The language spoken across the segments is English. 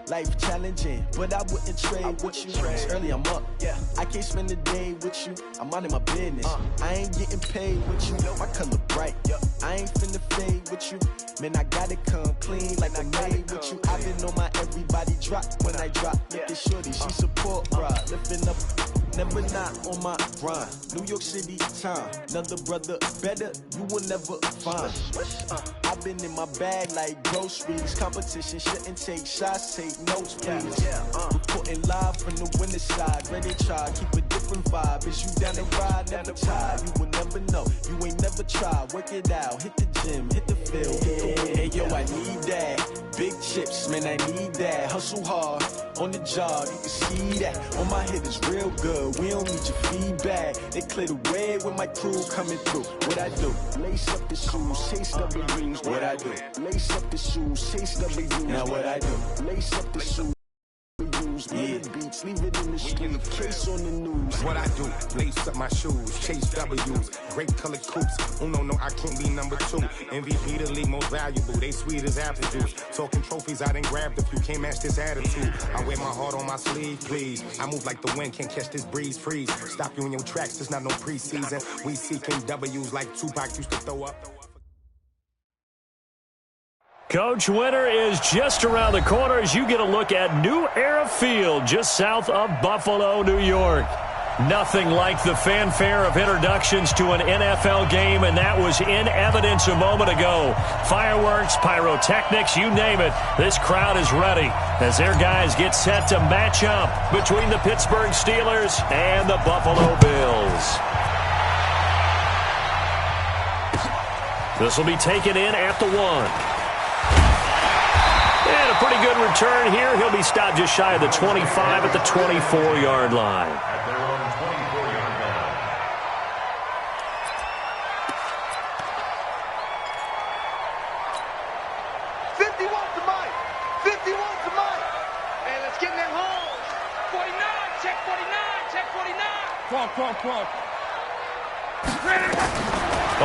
life challenging, but I wouldn't trade with you. It's early, I'm up. Yeah, I can't spend a day with you. I'm minding my business. I ain't getting paid with you. My color bright. I ain't finna fade with you. Man, I gotta come clean like I made with you. I've been on my everybody drop when I drop. Look at shorty, she support ride, lifting up. Never not on my grind. New York City time. Another brother better, you will never find. I've been in my bag like groceries. Competition shouldn't take shots, take notes, please. Reporting live from the winter side. Ready to try, keep a different vibe. Is you down to ride? Never try. You will never know. You ain't never tried. Work it out. Hit the gym, hit the field, hit the wind. Hey yo, I need that. Big chips, man, I need that. Hustle hard on the job, you can see that. On my head is real good. We don't need your feedback. They clear the way with my crew coming through. What I do? Lace up the shoes, chase W's. What I do? Lace up the shoes, chase W's. Now what I do? Lace up the shoes. Yeah. Beats, leave it in the street, case on the news. What I do, lace up my shoes, chase W's, great colored coops. No, I can't be number 2. MVP the league most valuable, they sweet as apple juice. Talking trophies, I done grabbed a few, can't match this attitude. I wear my heart on my sleeve, please. I move like the wind, can't catch this breeze, freeze. Stop you in your tracks, there's not no preseason. We seeking W's like Tupac used to throw up. Coach, winter is just around the corner as you get a look at New Era Field just south of Buffalo, New York. Nothing like the fanfare of introductions to an NFL game, and that was in evidence a moment ago. Fireworks, pyrotechnics, you name it. This crowd is ready as their guys get set to match up between the Pittsburgh Steelers and the Buffalo Bills. This will be taken in at the 1. And a pretty good return here. He'll be stopped just shy of the 25 at the 24-yard line. At their own 24-yard line. 51 to Mike. 51 to Mike. And let's get in them holes. 49. Check 49. Check 49. Come on.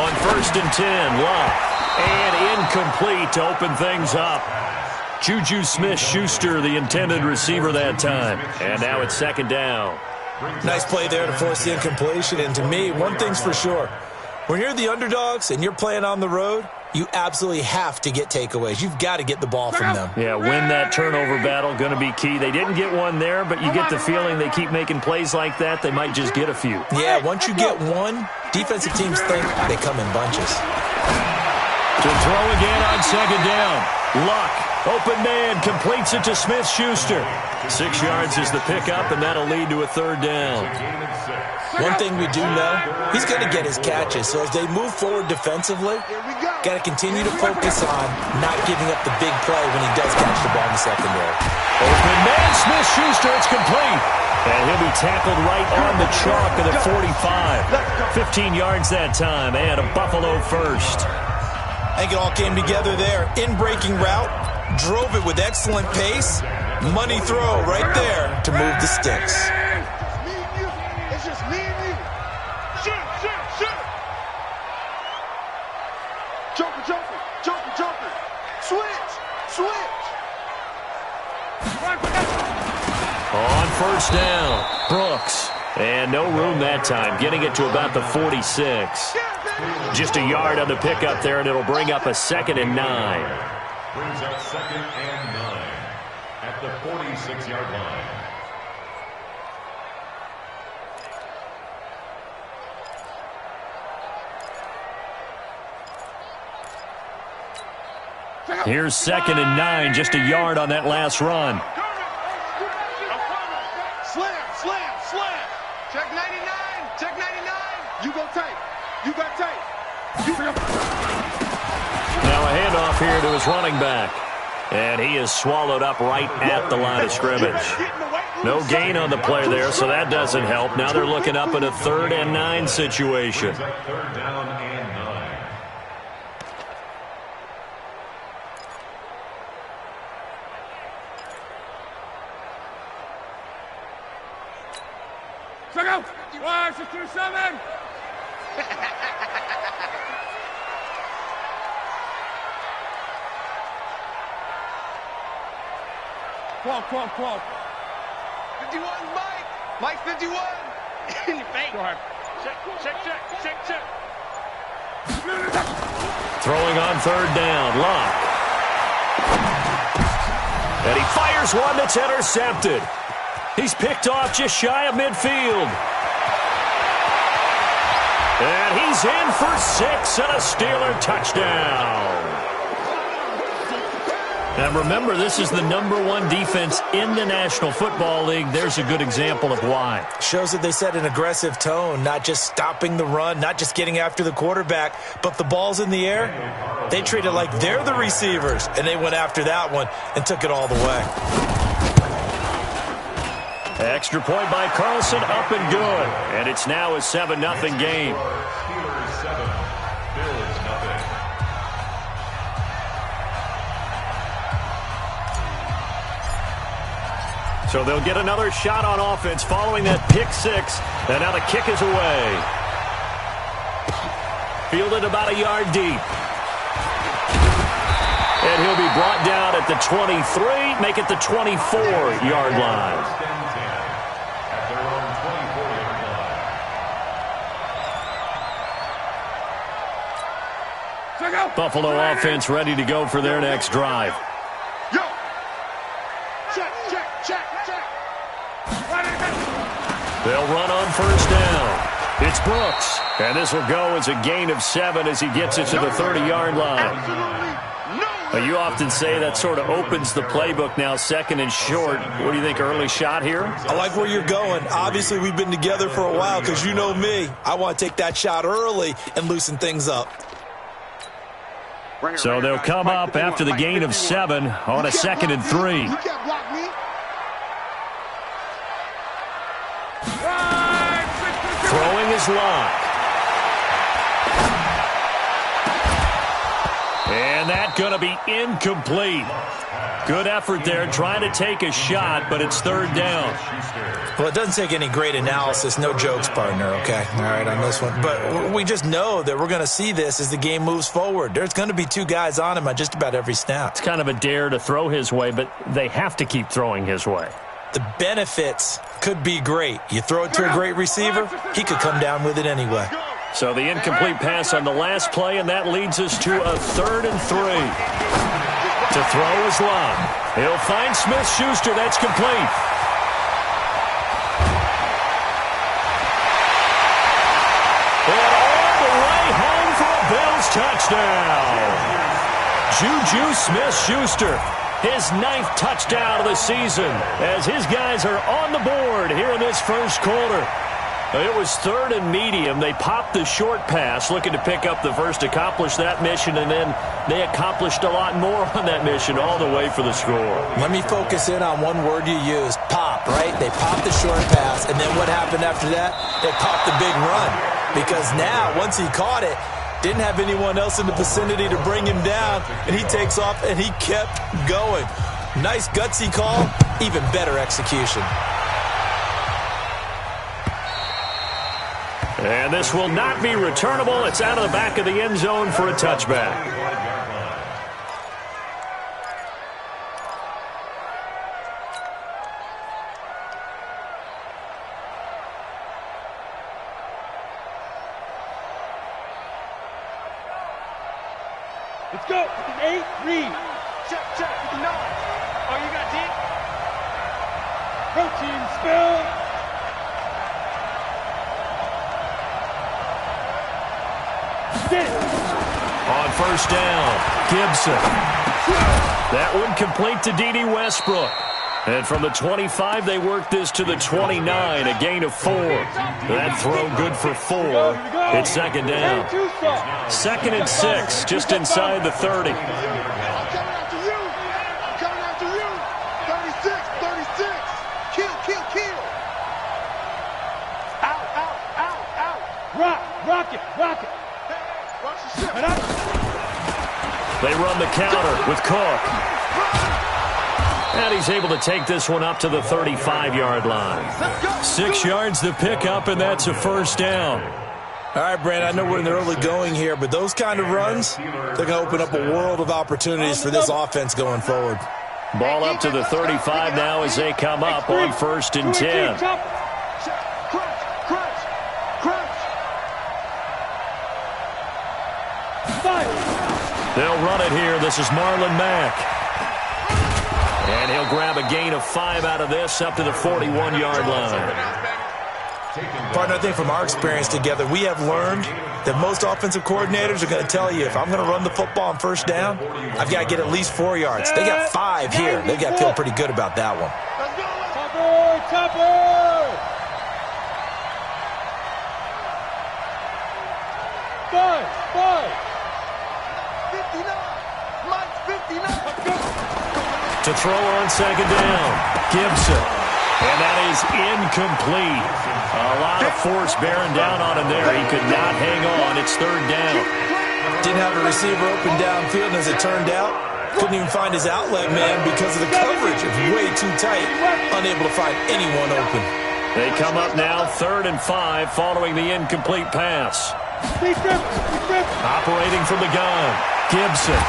On 1st and 10, Love. And incomplete to open things up. Juju Smith-Schuster, the intended receiver that time. And now it's 2nd down. Nice play there to force the incompletion. And to me, one thing's for sure. When you're the underdogs and you're playing on the road, you absolutely have to get takeaways. You've got to get the ball from them. Yeah, win that turnover battle, going to be key. They didn't get one there, but you get the feeling they keep making plays like that, they might just get a few. Yeah, once you get one, defensive teams think they come in bunches. To throw again on 2nd down. Luck, open man, completes it to Smith-Schuster. 6 yards is the pickup, and that'll lead to a 3rd down. One thing we do know, he's going to get his catches. So as they move forward defensively, got to continue to focus on not giving up the big play when he does catch the ball in the secondary. Open man, Smith-Schuster, it's complete. And he'll be tackled right on the chalk of the 45. 15 yards that time, and a Buffalo first. I think it all came together there. In-breaking route, drove it with excellent pace. Money throw right there to move the sticks. It's just me and you. Shoot. Joker. Switch. On 1st down, Brooks. And no room that time, getting it to about the 46. Just a yard on the pickup there, and it'll bring up a 2nd and 9. Brings up 2nd and 9 at the 46-yard line. Here's 2nd and 9, just a yard on that last run. Slam. Check 99. You got tape. Now a handoff here to his running back. And he is swallowed up right at the line of scrimmage. No gain on the play there, so that doesn't help. Now they're looking up in a 3rd and 9 situation. 3rd down and 9. Check out. 5-6-7. Come on. 51, Mike. Mike 51. In your face. Go ahead. Check. Throwing on third down. Locke. And he fires one that's intercepted. He's picked off just shy of midfield. And he's in for 6 and a Steeler touchdown. And remember, this is the #1 defense in the National Football League. There's a good example of why. Shows that they set an aggressive tone, not just stopping the run, not just getting after the quarterback, but the ball's in the air. They treat it like they're the receivers, and they went after that one and took it all the way. Extra point by Carlson, up and good. And it's now a 7-0 game. Steelers 7, Bills 0. So they'll get another shot on offense following that pick 6. And now the kick is away. Fielded about a yard deep. And he'll be brought down at the 23, make it the 24-yard line. At their own 24-yard line. Buffalo offense ready to go for their next drive. Yo. Check. They'll run on first down. It's Brooks. And this will go as a gain of 7 as he gets it to the 30-yard line. You often say that sort of opens the playbook now, 2nd and short. What do you think, early shot here? I like where you're going. Obviously, we've been together for a while because you know me. I want to take that shot early and loosen things up. So they'll come up after the gain of 7 on a 2nd and 3. You can't block me. Throwing is Locke. And that's going to be incomplete. Good effort there, trying to take a shot, but it's 3rd down. Well, it doesn't take any great analysis. No jokes, partner, okay? All right, on this one. But we just know that we're going to see this as the game moves forward. There's going to be 2 guys on him on just about every snap. It's kind of a dare to throw his way, but they have to keep throwing his way. The benefits could be great. You throw it to a great receiver, he could come down with it anyway. So the incomplete pass on the last play, and that leads us to a 3rd and 3. To throw is Locke. He'll find Smith-Schuster. That's complete. And all the way home for a Bills touchdown. Juju Smith-Schuster, his 9th touchdown of the season, as his guys are on the board here in this first quarter. It was 3rd and medium. They popped the short pass, looking to pick up the first, accomplish that mission, and then they accomplished a lot more on that mission all the way for the score. Let me focus in on one word you used, pop, right? They popped the short pass, and then what happened after that? They popped the big run. Because now, once he caught it, didn't have anyone else in the vicinity to bring him down, and he takes off, and he kept going. Nice gutsy call, even better execution. And this will not be returnable. It's out of the back of the end zone for a touchback. Let's go. 8, read. Check. 9. Oh, you got deep? Protein spill. On first down, Gibson. That one complete to D.D. Westbrook. And from the 25, they work this to the 29, a gain of 4. That throw good for 4. It's 2nd down. 2nd and 6, just inside the 30. I'm coming after you. 36. Kill. Out. Rock it. They run the counter with Cook. And he's able to take this one up to the 35-yard line. 6 yards to pick up, and that's a first down. All right, Brandon, I know we're in the early going here, but those kind of runs, they're going to open up a world of opportunities for this offense going forward. Ball up to the 35 now as they come up on 1st and 10. They'll run it here. This is Marlon Mack. And he'll grab a gain of 5 out of this up to the 41-yard line. Partner, I think from our experience together, we have learned that most offensive coordinators are going to tell you, if I'm going to run the football on 1st down, I've got to get at least 4 yards. They got 5 here. They've got to feel pretty good about that one. To throw on 2nd down, Gibson. And that is incomplete. A lot of force bearing down on him there. He could not hang on. It's 3rd down. Didn't have a receiver open downfield, and as it turned out, couldn't even find his outlet man because of the coverage. It's way too tight. Unable to find anyone open. They come up now 3rd and 5 following the incomplete pass. Operating from the gun, Gibson.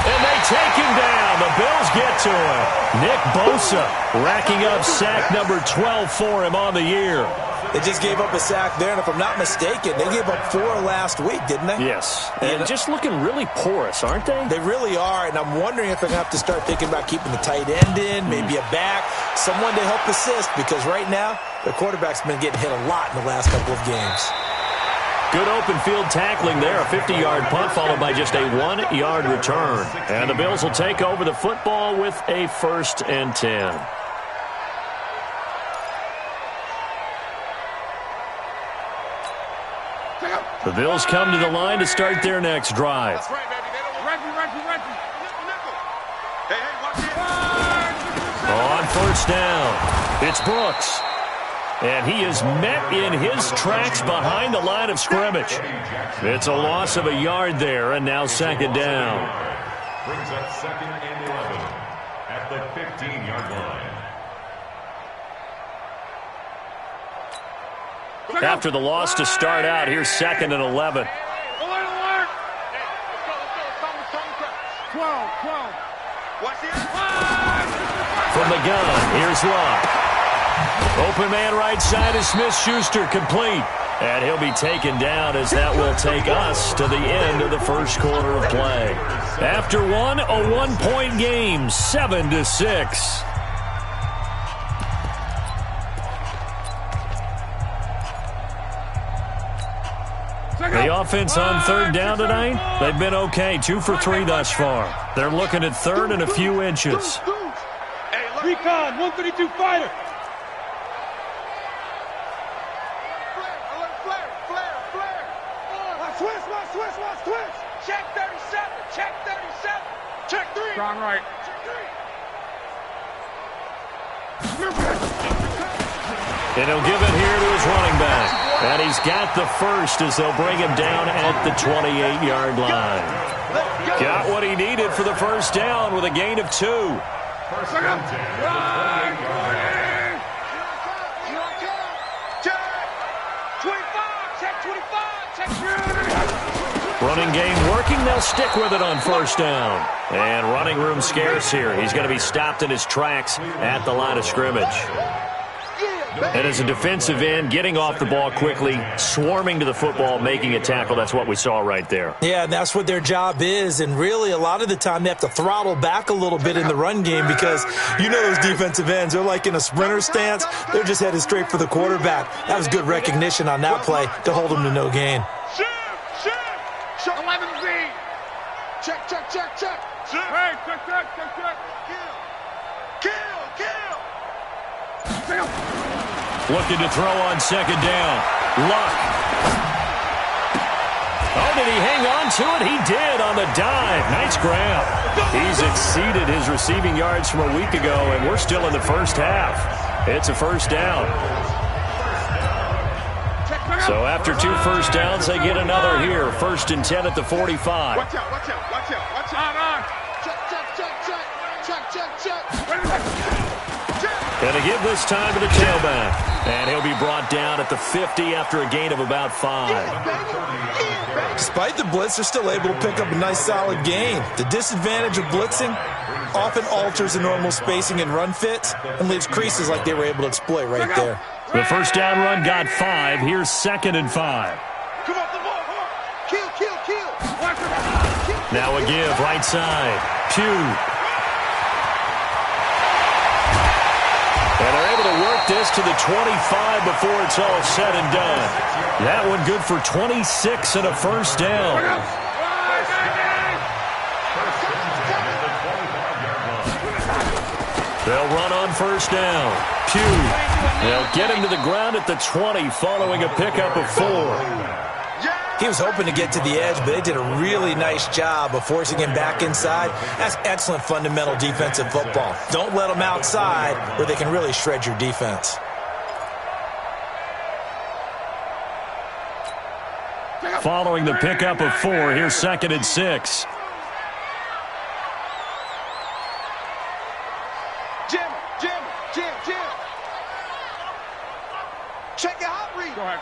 And they take him down. The Bills get to him. Nick Bosa racking up sack number 12 for him on the year. They just gave up a sack there, and if I'm not mistaken, they gave up 4 last week, didn't they? Yes. And just looking really porous, aren't they? They really are, and I'm wondering if they're going to have to start thinking about keeping the tight end in, maybe a back, someone to help assist, because right now, their quarterback's been getting hit a lot in the last couple of games. Good open field tackling there. A 50-yard punt followed by just a 1-yard return. And the Bills will take over the football with a 1st and 10. The Bills come to the line to start their next drive. That's right, baby. On 1st down, it's Brooks. And he is met in his tracks behind the line of scrimmage. It's a loss of a yard there, and now 2nd down. Brings up 2nd and 11 at the 15-yard line. After the loss to start out, here's 2nd and 11. From the gun, here's Luck. Open man right side is Smith-Schuster, complete. And he'll be taken down as that will take us to the end of the 1st quarter of play. After one, a 1-point game, 7-6. The offense on 3rd down tonight, they've been okay, 2 for 3 thus far. They're looking at 3rd and a few inches. Recon, 132 fighter. Switch. Check 37. Check 3. Strong right. And he'll give it here to his running back. And he's got the 1st as they'll bring him down at the 28-yard line. Got what he needed for the 1st down with a gain of 2. 1st and 10. Running game working. They'll stick with it on 1st down. And running room scarce here. He's going to be stopped in his tracks at the line of scrimmage. And as a defensive end, getting off the ball quickly, swarming to the football, making a tackle, that's what we saw right there. Yeah, and that's what their job is. And really, a lot of the time, they have to throttle back a little bit in the run game because you know those defensive ends, they're like in a sprinter stance. They're just headed straight for the quarterback. That was good recognition on that play to hold them to no gain. 11Z. Check. Hey, check. Kill. Looking to throw on 2nd down. Luck. Oh, did he hang on to it? He did on the dive. Nice grab. He's exceeded his receiving yards from a week ago, and we're still in the 1st half. It's a 1st down. So after 2 1st downs, they get another here. 1st and 10 at the 45. Watch out. On. Check. And to give this time to the tailback. And he'll be brought down at the 50 after a gain of about 5. Despite the blitz, they're still able to pick up a nice solid gain. The disadvantage of blitzing, often alters the normal spacing and run fits and leaves creases like they were able to exploit right there. The first down run got 5. Here's 2nd and 5. Come on, the ball. Kill. Now a give, right side. Pugh. And they're able to work this to the 25 before it's all said and done. That one good for 26 and a first down. They'll run on first down. Pugh. They'll get him to the ground at the 20 following a pickup of 4. He was hoping to get to the edge, but they did a really nice job of forcing him back inside. That's excellent fundamental defensive football. Don't let them outside where they can really shred your defense. Following the pickup of 4, here's 2nd and 6. Jim. Check your hot read. Go ahead.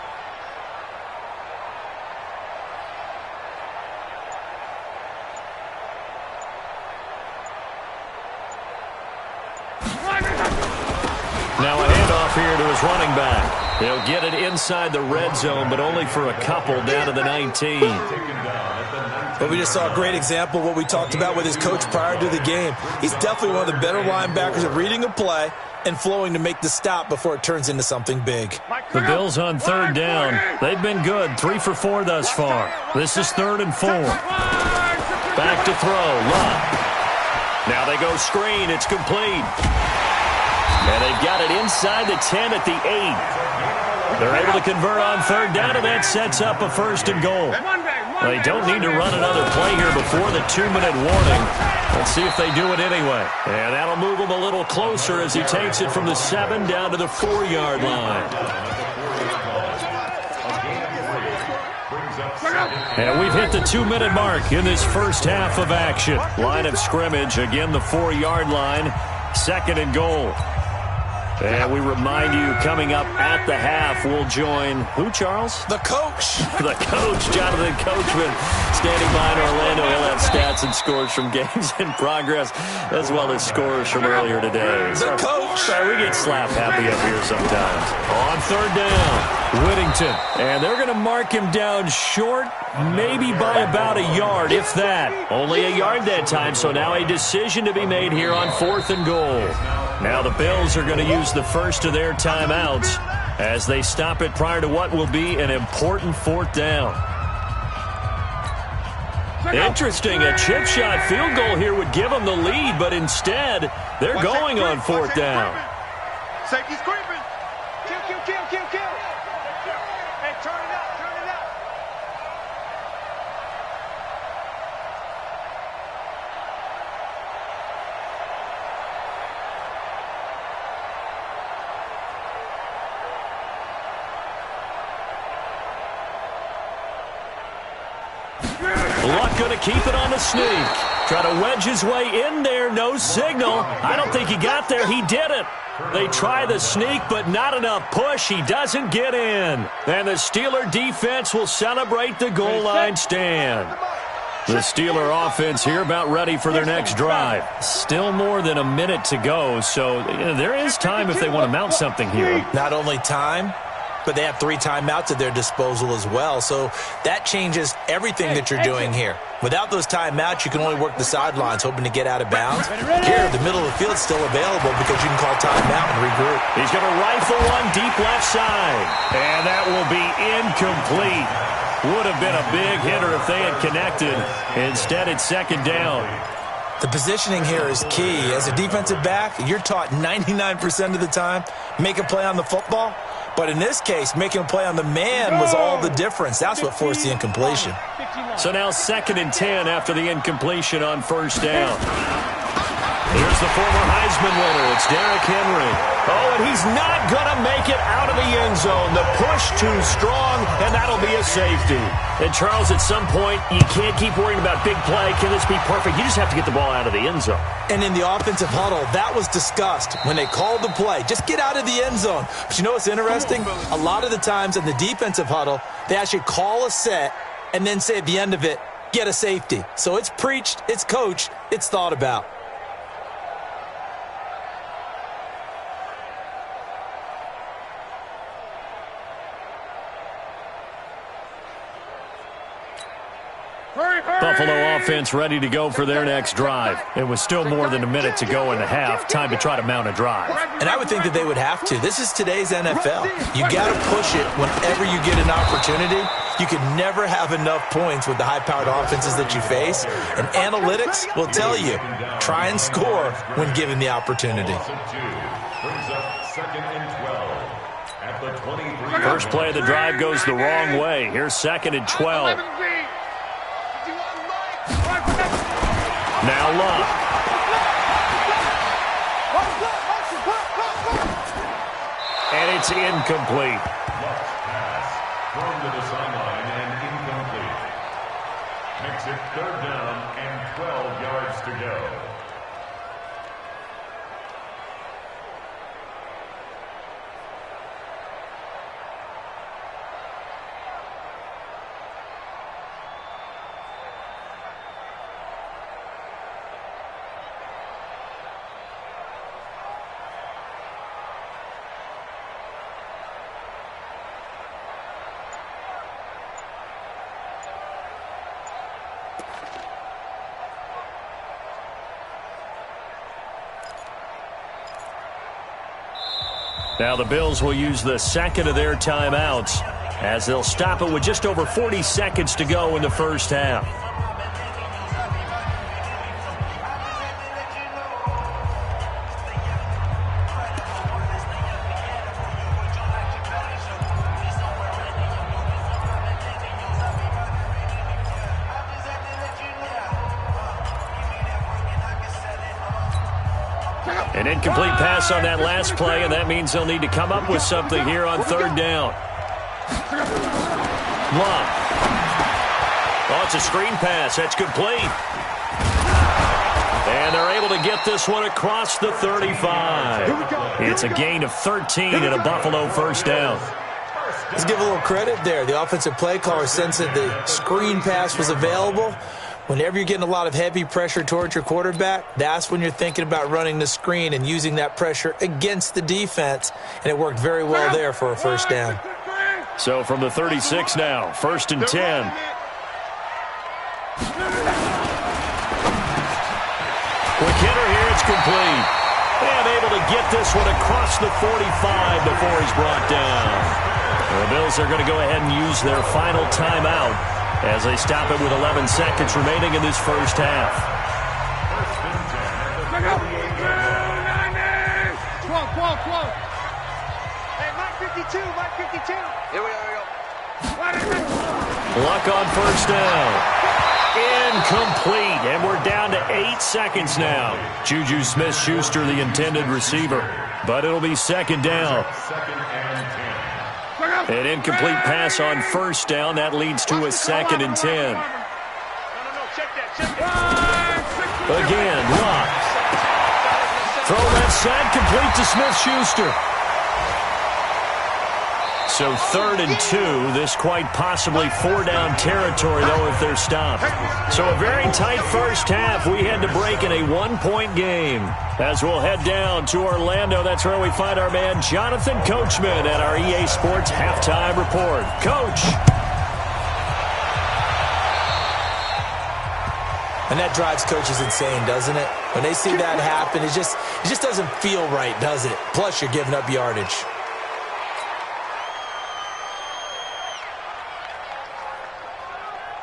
Now a handoff here to his running back. They'll get it inside the red zone, but only for a couple down to the 19. But we just saw a great example of what we talked about with his coach prior to the game. He's definitely one of the better linebackers at reading a play and flowing to make the stop before it turns into something big. The Bills on 3rd down. They've been good, 3 for 4 thus far. This is 3rd and 4. Back to throw, Love. Now they go screen, it's complete. And they've got it inside the 10 at the 8. They're able to convert on 3rd down, and that sets up a 1st and goal. They don't need to run another play here before the 2-minute warning. Let's see if they do it anyway. And that'll move him a little closer as he takes it from the 7 down to the 4-yard line. And we've hit the 2-minute mark in this first half of action. Line of scrimmage, again the 4-yard line, 2nd and goal. And we remind you, coming up at the half, we'll join who, Charles? The coach. The coach, Jonathan Coachman, standing by in Orlando. He'll have stats and scores from games in progress, as well as scores from earlier today. The coach. Sorry, we get slap happy up here sometimes. On 3rd down, Whittington. And they're going to mark him down short, maybe by about a yard, if that. Only a yard that time, so now a decision to be made here on 4th and goal. Now the Bills are going to use the first of their timeouts as they stop it prior to what will be an important 4th down. Interesting, a chip shot field goal here would give them the lead, but instead they're going on 4th down. Safety's creeping. Kill. Hey, turn it up. Luck going to keep it on the sneak. Try to wedge his way in there. No signal. I don't think he got there. He did it. They try the sneak, but not enough push. He doesn't get in. And the Steeler defense will celebrate the goal line stand. The Steeler offense here about ready for their next drive. Still more than a minute to go, so there is time if they want to mount something here. Not only time, but they have 3 timeouts at their disposal as well. So that changes everything that you're doing here. Without those timeouts, you can only work the sidelines, hoping to get out of bounds. Here, the middle of the field is still available because you can call timeout and regroup. He's going to rifle one deep left side. And that will be incomplete. Would have been a big hitter if they had connected. Instead, it's 2nd down. The positioning here is key. As a defensive back, you're taught 99% of the time, make a play on the football. But in this case, making a play on the man was all the difference. That's what forced the incompletion. So now 2nd and 10 after the incompletion on 1st down. Here's the former Heisman winner. It's Derrick Henry. Oh, and he's not going to make it out of the end zone. The push too strong, and that'll be a safety. And, Charles, at some point, you can't keep worrying about big play. Can this be perfect? You just have to get the ball out of the end zone. And in the offensive huddle, that was discussed when they called the play. Just get out of the end zone. But you know what's interesting? A lot of the times in the defensive huddle, they actually call a set and then say at the end of it, get a safety. So it's preached, it's coached, it's thought about. Buffalo offense ready to go for their next drive. It was still more than a minute to go in the half. Time to try to mount a drive. And I would think that they would have to. This is today's NFL. You got to push it whenever you get an opportunity. You can never have enough points with the high-powered offenses that you face. And analytics will tell you, try and score when given the opportunity. First play of the drive goes the wrong way. Here's 2nd and 12. Now Love. And it's incomplete. Luck's pass thrown to the sideline and incomplete. Makes it 3rd down and 12 yards to go. Now the Bills will use the 2nd of their timeouts as they'll stop it with just over 40 seconds to go in the first half. An incomplete pass on that last play, and that means they'll need to come up with something here on 3rd down. Love. Oh, it's a screen pass. That's complete. And they're able to get this one across the 35. It's a gain of 13 and a Buffalo first down. Let's give a little credit there. The offensive play caller sensed that the screen pass was available. Whenever you're getting a lot of heavy pressure towards your quarterback, that's when you're thinking about running the screen and using that pressure against the defense. And it worked very well there for a first down. So from the 36 now, 1st and 10. Quick hitter here, it's complete. And able to get this one across the 45 before he's brought down. The Bills are going to go ahead and use their final timeout as they stop it with 11 seconds remaining in this first half. 12. Hey, Mike 52. Here we go. Luck on first down. Incomplete, and we're down to 8 seconds now. Juju Smith-Schuster, the intended receiver, but it'll be 2nd down. An incomplete pass on first down. That leads to a 2nd and 10. Again, Luck. Throw left side, complete to Smith-Schuster. So 3rd and 2. This quite possibly 4-down territory, though, if they're stopped. So a very tight first half. We had to break in a 1-point game. As we'll head down to Orlando, that's where we find our man Jonathan Coachman at our EA Sports Halftime Report. Coach. And that drives coaches insane, doesn't it? When they see that happen, it just doesn't feel right, does it? Plus, you're giving up yardage.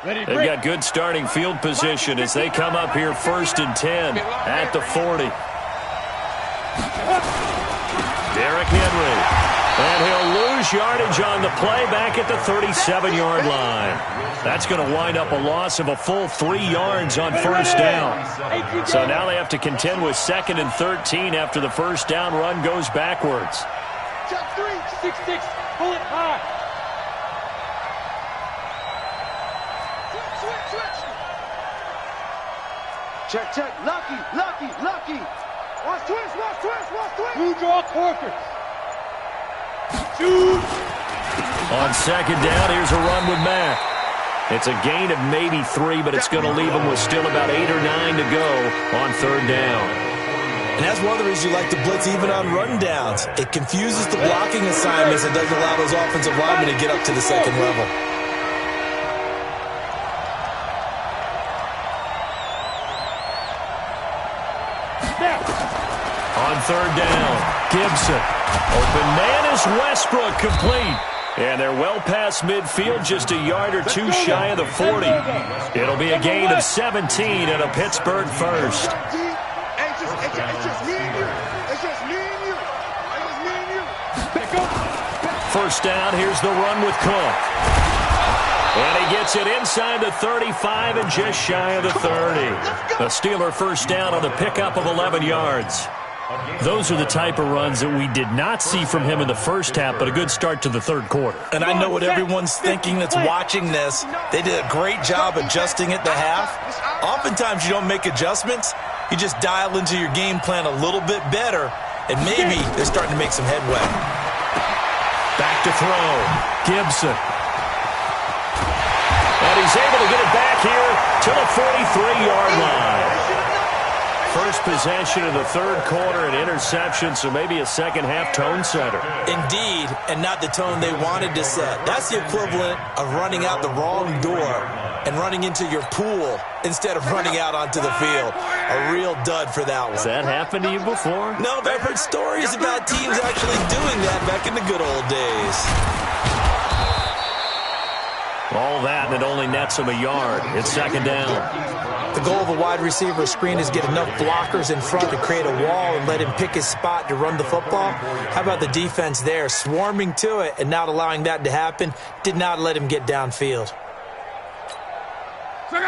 They've got good starting field position as they come up here 1st and 10 at the 40. Derrick Henry. And he'll lose yardage on the play back at the 37-yard line. That's going to wind up a loss of a full 3 yards on first down. So now they have to contend with 2nd and 13 after the first down run goes backwards. Check 3, 6, pull it high. Check. Lucky. Watch twist. Blue draw quarter. Shoot. On 2nd down, here's a run with Mack. It's a gain of maybe 3, but it's going to leave them with still about 8 or 9 to go on 3rd down. And that's one of the reasons you like to blitz even on rundowns. It confuses the blocking assignments and doesn't allow those offensive linemen to get up to the 2nd level. third down. Gibson. Open man is Westbrook, complete. And they're well past midfield, just a yard or two shy of the 40. It'll be a gain of 17 and a Pittsburgh first. First down, here's the run with Cook. And he gets it inside the 35 and just shy of the 30. A Steeler first down on the pickup of 11 yards. Those are the type of runs that we did not see from him in the first half, but a good start to the third quarter. And I know what everyone's thinking that's watching this. They did a great job adjusting at the half. Oftentimes you don't make adjustments. You just dial into your game plan a little bit better, and maybe they're starting to make some headway. Back to throw. Gibson. And he's able to get it back here to the 43-yard line. First possession of the third quarter, an interception, so maybe a second-half tone setter. Indeed, and not the tone they wanted to set. That's the equivalent of running out the wrong door and running into your pool instead of running out onto the field. A real dud for that one. Has that happened to you before? No, but I've heard stories about teams actually doing that back in the good old days. All that, and it only nets him a yard. It's second down. The goal of a wide receiver screen is get enough blockers in front to create a wall and let him pick his spot to run the football. How about the defense there, swarming to it and not allowing that to happen? Did not let him get downfield. Let's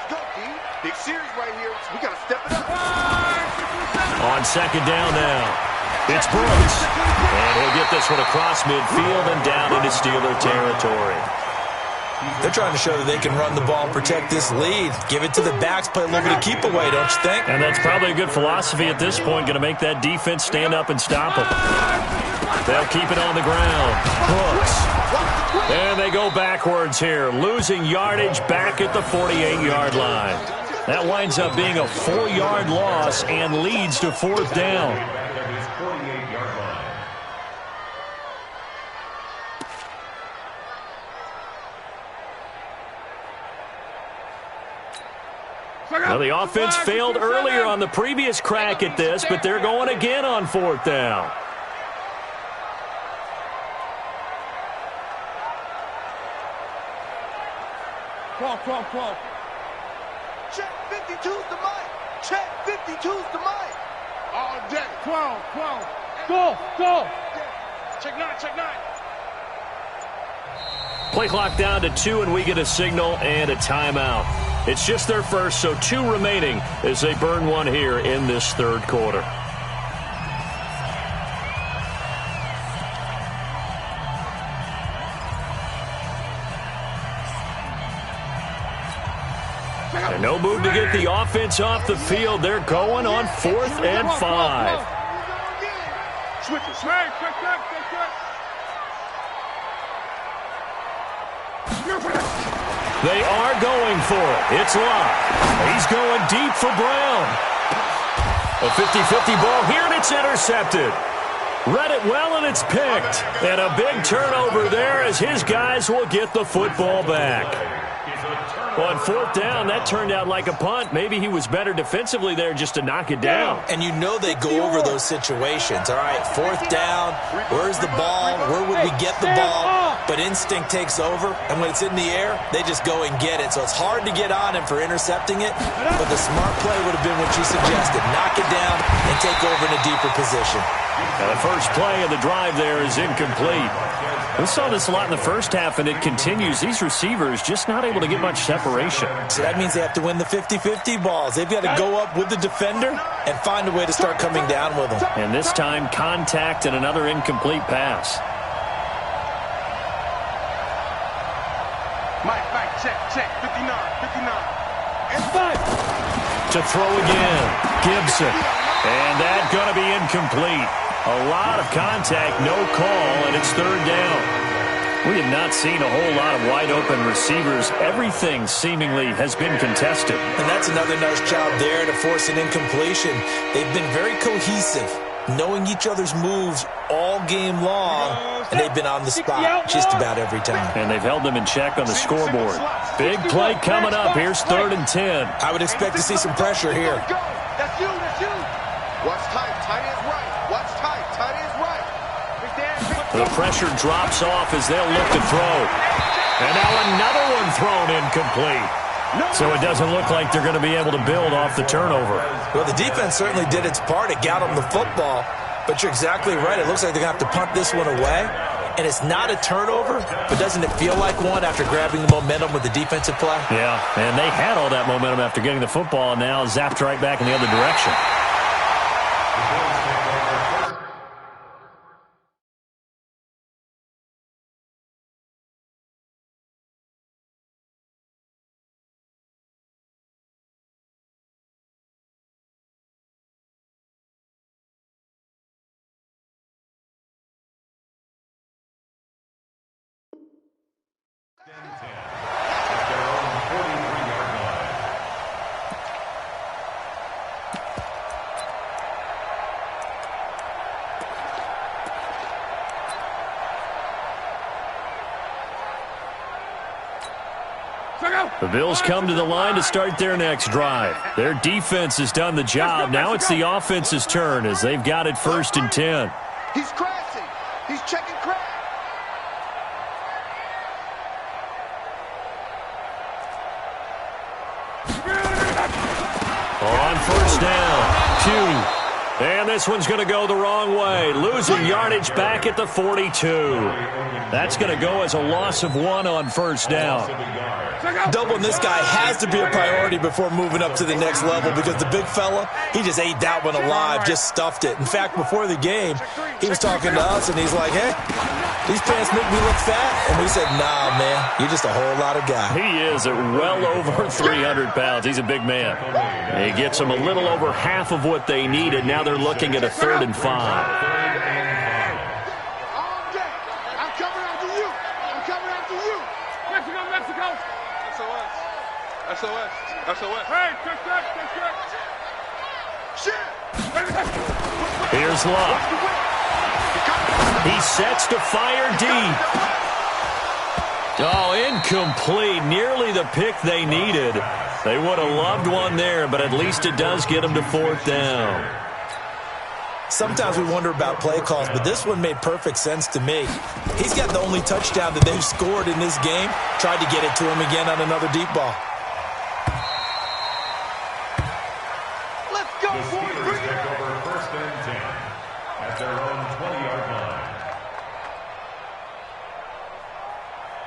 go, D. Big series right here. We got to step it up. On second down now. It's Brooks. And he'll get this one across midfield and down into Steeler territory. They're trying to show that they can run the ball and protect this lead. Give it to the backs, play a little bit of keep away, don't you think? And that's probably a good philosophy at this point, going to make that defense stand up and stop them. They'll keep it on the ground. Brooks. And they go backwards here, losing yardage back at the 48-yard line. That winds up being a 4-yard loss and leads to fourth down. Well, the offense failed earlier on the previous crack at this, but they're going again on fourth down. Come. Check 52's the mic. Check 52's the mic. All day. 12. Go. Check 9. Play clock down to 2, and we get a signal and a timeout. It's just their first, so 2 remaining as they burn one here in this third quarter. And no move to get the offense off the field. They're going on 4th and 5. Switch it. They are going for it. It's Locke. He's going deep for Brown. A 50-50 ball here, and it's intercepted. Read it well, and it's picked. And a big turnover there as his guys will get the football back. On fourth down, that turned out like a punt. Maybe he was better defensively there just to knock it down. And you know they go over those situations. All right, fourth down, where's the ball? Where would we get the ball? But instinct takes over, and when it's in the air, they just go and get it. So it's hard to get on him for intercepting it, but the smart play would have been what you suggested. Knock it down and take over in a deeper position. Now the first play of the drive there is incomplete. We saw this a lot in the first half, and it continues. These receivers just not able to get much separation. So that means they have to win the 50-50 balls. They've got to go up with the defender and find a way to start coming down with them. And this time, contact and another incomplete pass. Mike, check. 59. And 5. To throw again, Gibson. And that's going to be incomplete. A lot of contact, no call, and it's third down. We have not seen a whole lot of wide-open receivers. Everything seemingly has been contested. And that's another nice job there to force an incompletion. They've been very cohesive, knowing each other's moves all game long, and they've been on the spot just about every time. And they've held them in check on the scoreboard. Big play coming up. Here's 3rd and 10. I would expect to see some pressure here. That's you. The pressure drops off as they'll look to throw. And now another one thrown incomplete. So it doesn't look like they're going to be able to build off the turnover. Well, the defense certainly did its part. It got them the football. But you're exactly right. It looks like they're going to have to punt this one away. And it's not a turnover, but doesn't it feel like one after grabbing the momentum with the defensive play? Yeah, and they had all that momentum after getting the football, and now zapped right back in the other direction. The Bills come to the line to start their next drive. Their defense has done the job. Now it's the offense's turn as they've got it 1st and 10. He's crashing. He's checking crash. On 1st down, 2. And this one's going to go the wrong way. Losing yardage back at the 42. That's going to go as a loss of 1 on 1st down. Doubling this guy has to be a priority before moving up to the next level because the big fella, he just ate that one alive, just stuffed it. In fact, before the game, he was talking to us, and he's like, hey, these pants make me look fat. And we said, nah, man, you're just a whole lot of guy. He is at well over 300 pounds. He's a big man. He gets them a little over half of what they needed. Now they're looking at a 3rd and 5. I'm coming after you. I'm coming after you. Mexico, Mexico. SOS. SOS. SOS. Hey, check. Shit. Here's Luck. He sets to fire deep. Oh, incomplete. Nearly the pick they needed. They would have loved one there, but at least it does get them to 4th down. Sometimes we wonder about play calls, but this one made perfect sense to me. He's got the only touchdown that they've scored in this game. Tried to get it to him again on another deep ball. Let's go, boys. Bring it take over 1st and 10 at their own 20-yard line.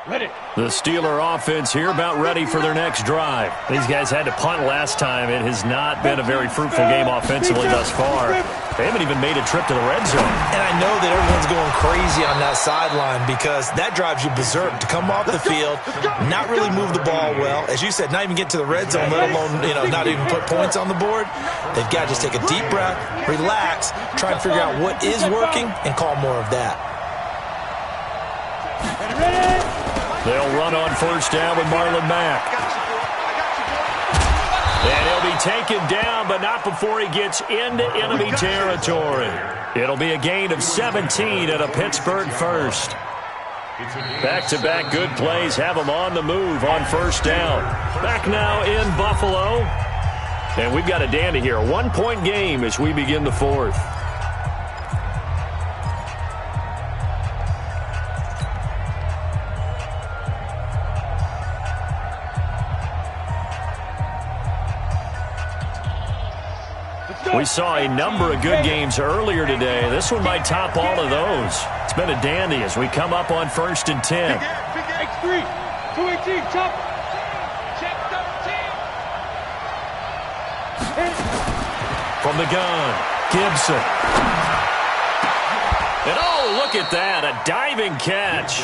Ready. The Steeler offense here about ready for their next drive. These guys had to punt last time. It has not been a very fruitful game offensively thus far. They haven't even made a trip to the red zone. And I know that everyone's going crazy on that sideline because that drives you berserk to come off the field, not really move the ball well. As you said, not even get to the red zone, let alone, not even put points on the board. They've got to just take a deep breath, relax, try and figure out what is working, and call more of that. They'll run on 1st down with Marlon Mack. And he'll be taken down, but not before he gets into enemy territory. It'll be a gain of 17 at a Pittsburgh 1st. Back-to-back good plays have them on the move on 1st down. Back now in Buffalo. And we've got a dandy here. A 1-point game as we begin the 4th. We saw a number of good games earlier today. This one might top all of those. It's been a dandy as we come up on 1st and 10. X3, 218, chop. Check 17. From the gun, Gibson. And oh, look at that, a diving catch.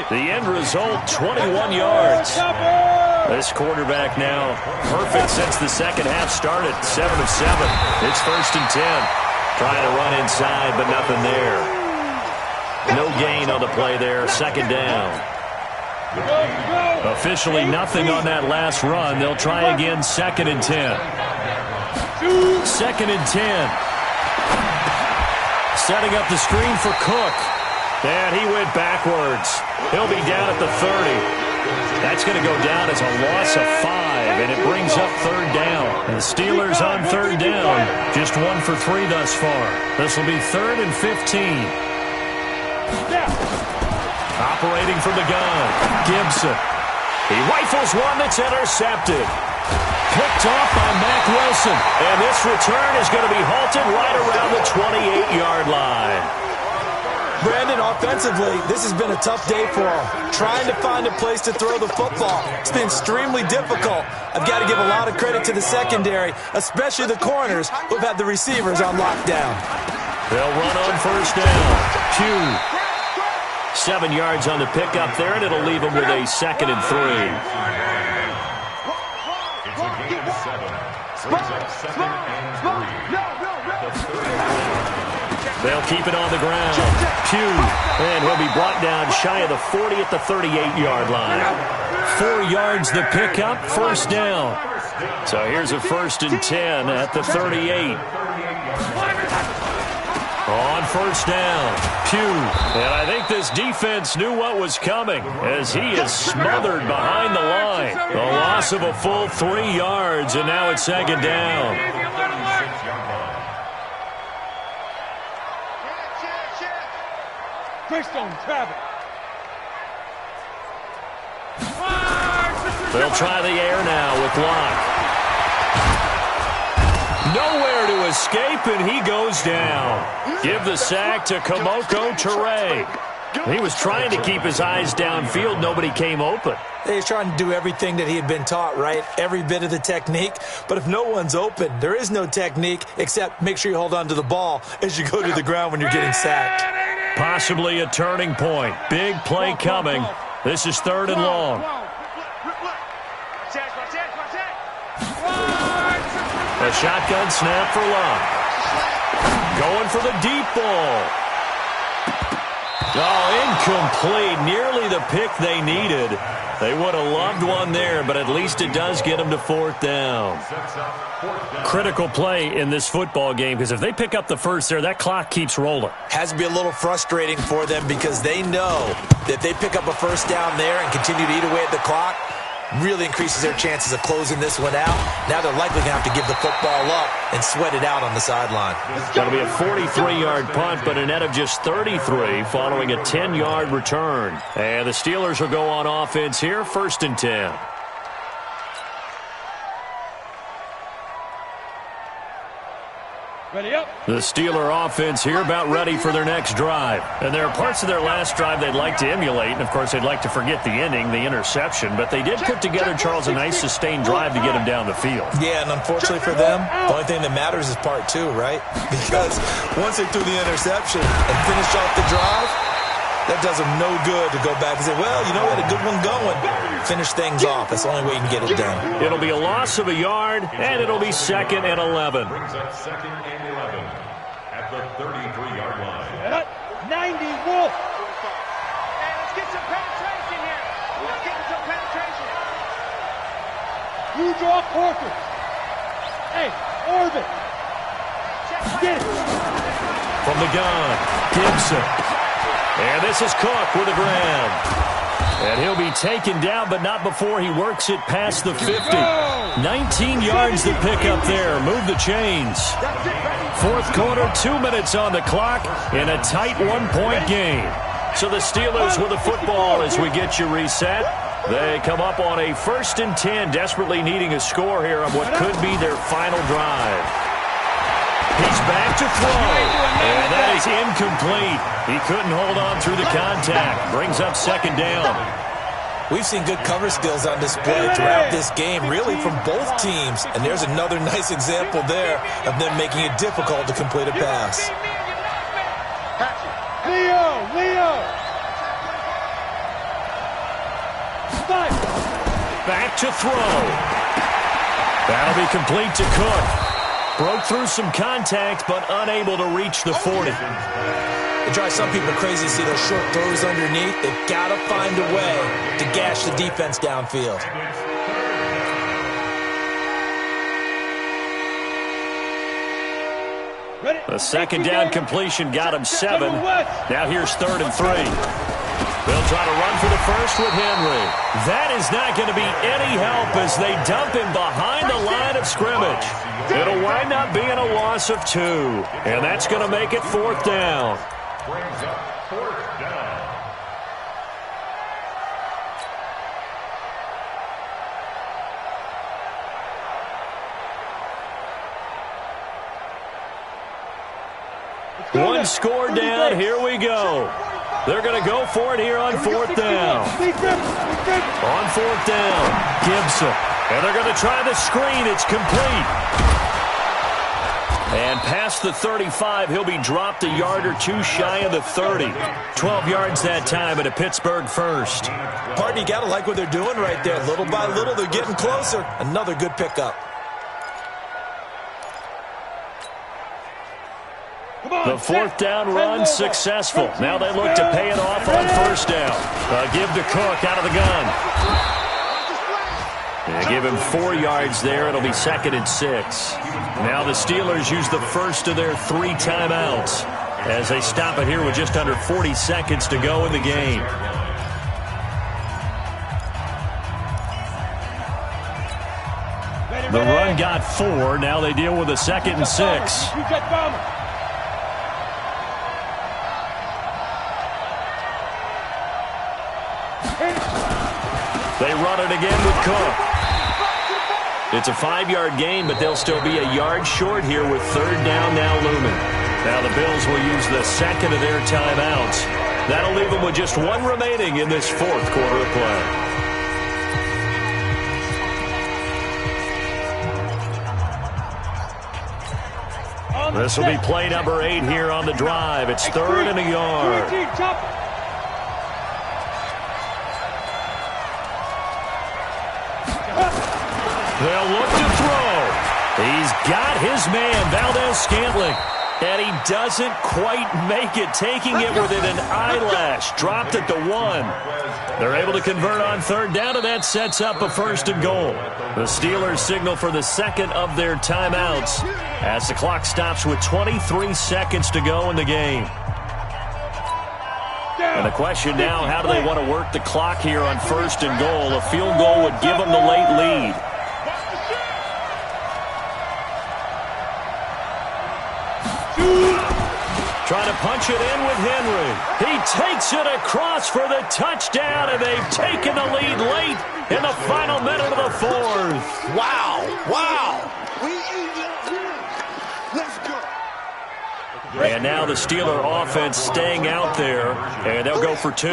The end result, 21 yards. This quarterback now perfect since the second half started, 7 of 7. It's 1st and 10. Trying to run inside, but nothing there. No gain on the play there, 2nd down. Officially nothing on that last run. They'll try again, 2nd and 10. 2nd and 10. Setting up the screen for Cook. And he went backwards. He'll be down at the 30. That's going to go down as a loss of 5, and it brings up 3rd down. And the Steelers on 3rd down, just 1 for 3 thus far. This will be 3rd and 15. Operating from the gun, Gibson. He rifles one that's intercepted. Picked off by Mack Wilson. And this return is going to be halted right around the 28-yard line. Brandon, offensively, this has been a tough day for him. Trying to find a place to throw the football. It's been extremely difficult. I've got to give a lot of credit to the secondary, especially the corners who've had the receivers on lockdown. They'll run on first down. Pugh. 7 yards on the pickup there, and it'll leave them with a 2nd and 3. It's a gain of 7. Brings up 2nd and 3. They'll keep it on the ground. Pugh. And he'll be brought down shy of the 40 at the 38-yard line. 4 yards the pickup, first down. So here's a 1st and 10 at the 38. On first down, Pugh. And I think this defense knew what was coming as he is smothered behind the line. The loss of a full 3 yards, and now it's 2nd down. They'll try the air now with Locke. Nowhere to escape, and he goes down. Give the sack to Kamoko Toure. He was trying to keep his eyes downfield. Nobody came open. He's trying to do everything that he had been taught, right? Every bit of the technique. But if no one's open, there is no technique except make sure you hold on to the ball as you go to the ground when you're getting sacked. Possibly a turning point. Big play coming. This is 3rd and long. A shotgun snap for Locke. Going for the deep ball. Oh, incomplete. Nearly the pick they needed. They would have loved one there, but at least it does get them to 4th down. Critical play in this football game, because if they pick up the first there, that clock keeps rolling. Has to be a little frustrating for them because they know that they pick up a first down there and continue to eat away at the clock, really increases their chances of closing this one out. Now they're likely going to have to give the football up and sweat it out on the sideline. It's going to be a 43-yard punt, but a net of just 33 following a 10-yard return. And the Steelers will go on offense here, 1st and 10. Ready up. The Steeler offense here about ready for their next drive. And there are parts of their last drive they'd like to emulate. And, of course, they'd like to forget the ending, the interception. But they did put together, Charles, a nice sustained drive to get him down the field. Yeah, and unfortunately for them, the only thing that matters is part 2, right? Because once they threw the interception and finished off the drive, that does them no good to go back and say, well, you know, we had a good one going. Finish things off. That's the only way you can get it done. It'll be a loss of a yard, and it'll be 2nd and 11. Brings up 2nd and 11 at the 33-yard line. 90 Wolf. And let's get some penetration here. Let's get some penetration. You draw Corker. Hey, Orbit. Get it. From the gun, Gibson. And this is Cook with a grab. And he'll be taken down, but not before he works it past the 50. 19 yards to pick up there. Move the chains. 4th quarter, 2 minutes on the clock in a tight 1-point game. So the Steelers with the football as we get you reset. They come up on a 1st and 10, desperately needing a score here on what could be their final drive. He's back to throw, and that is incomplete. He couldn't hold on through the contact. Brings up 2nd down. We've seen good cover skills on display throughout this game, really from both teams. And there's another nice example there of them making it difficult to complete a pass. Leo! Back to throw. That'll be complete to Cook. Broke through some contact, but unable to reach the 40. It drives some people crazy to see those short throws underneath. They've got to find a way to gash the defense downfield. The 2nd down completion got him 7. Now here's 3rd and 3. They'll try to run for the first with Henry. That is not going to be any help as they dump him behind the line of scrimmage. It'll wind up being a loss of 2. And that's going to make it 4th down. Brings up 4th down. One score down. Here we go. They're going to go for it here on 4th down. On 4th down, Gibson. And they're going to try the screen. It's complete. And past the 35, he'll be dropped a yard or two shy of the 30. 12 yards that time at a Pittsburgh first. Pardon, you got to like what they're doing right there. Little by little, they're getting closer. Another good pickup. The 4th down run successful. Now they look to pay it off on 1st down. Give to Cook out of the gun. They give him 4 yards there. It'll be 2nd and 6. Now the Steelers use the first of their 3 timeouts as they stop it here with just under 40 seconds to go in the game. The run got 4. Now they deal with a 2nd and 6. They run it again with Cook. It's a 5-yard gain, but they'll still be a yard short here with 3rd down now looming. Now the Bills will use the 2nd of their timeouts. That'll leave them with just 1 remaining in this 4th quarter of play. This will be play number 8 here on the drive. It's 3rd and a yard. They'll look to throw. He's got his man, Valdez-Scantling. And he doesn't quite make it, taking it within an eyelash. Dropped at the 1. They're able to convert on 3rd down, and that sets up a 1st and goal. The Steelers signal for the 2nd of their timeouts as the clock stops with 23 seconds to go in the game. And the question now, how do they want to work the clock here on 1st and goal? A field goal would give them the late lead. Trying to punch it in with Henry. He takes it across for the touchdown, and they've taken the lead late in the final minute of the 4th. Wow. Wow. Let's go. And now the Steeler offense staying out there, and they'll go for 2.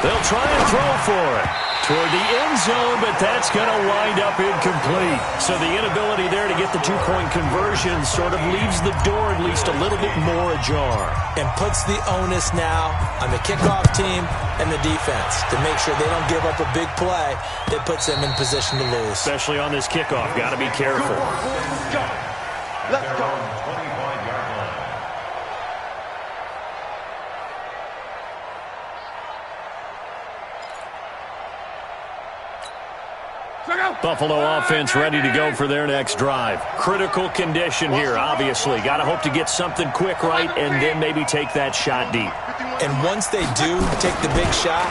They'll try and throw for it toward the end zone, but that's going to wind up incomplete. So the inability there to get the 2-point conversion sort of leaves the door at least a little bit more ajar. And puts the onus now on the kickoff team and the defense to make sure they don't give up a big play that puts them in position to lose. Especially on this kickoff. Got to be careful. Let's go. 25-yard line. Buffalo offense ready to go for their next drive. Critical condition here, obviously. Got to hope to get something quick right and then maybe take that shot deep. And once they do take the big shot,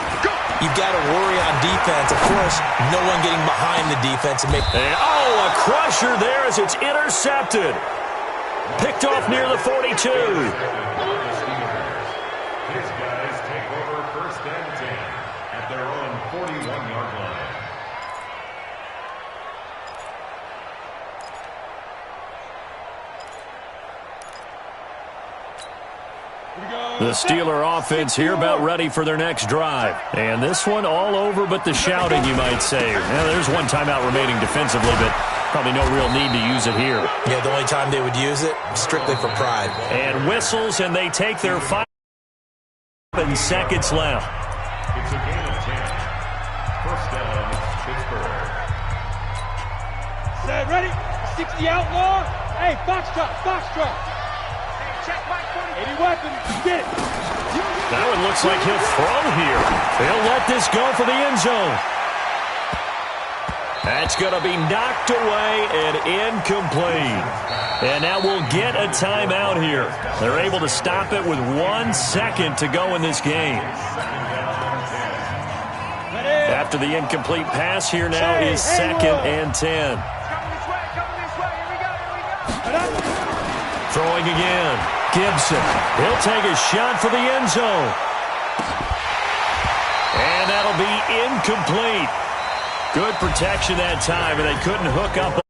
you've got to worry on defense. Of course, no one getting behind the defense. And a crusher there as it's intercepted. Picked off near the 42. His guys take over 1st and 10 at their own 41-yard line. The Steeler offense here about ready for their next drive. And this one all over but the shouting, you might say. Now, there's 1 timeout remaining defensively, but probably no real need to use it here. Yeah, the only time they would use it, strictly for pride. And whistles, and they take their 5 seconds left. It's a gain of 10. 1st down, Pittsburgh. Set, ready? 60 outlaw. Hey, box drop. Check Mike 40. 80 weapons. Get it. That one looks like he'll throw here. They'll let this go for the end zone. That's going to be knocked away and incomplete. And now we'll get a timeout here. They're able to stop it with 1 second to go in this game. After the incomplete pass here now is 2nd and 10. Throwing again. Gibson. He'll take a shot for the end zone. And that'll be incomplete. Good protection that time, and they couldn't hook up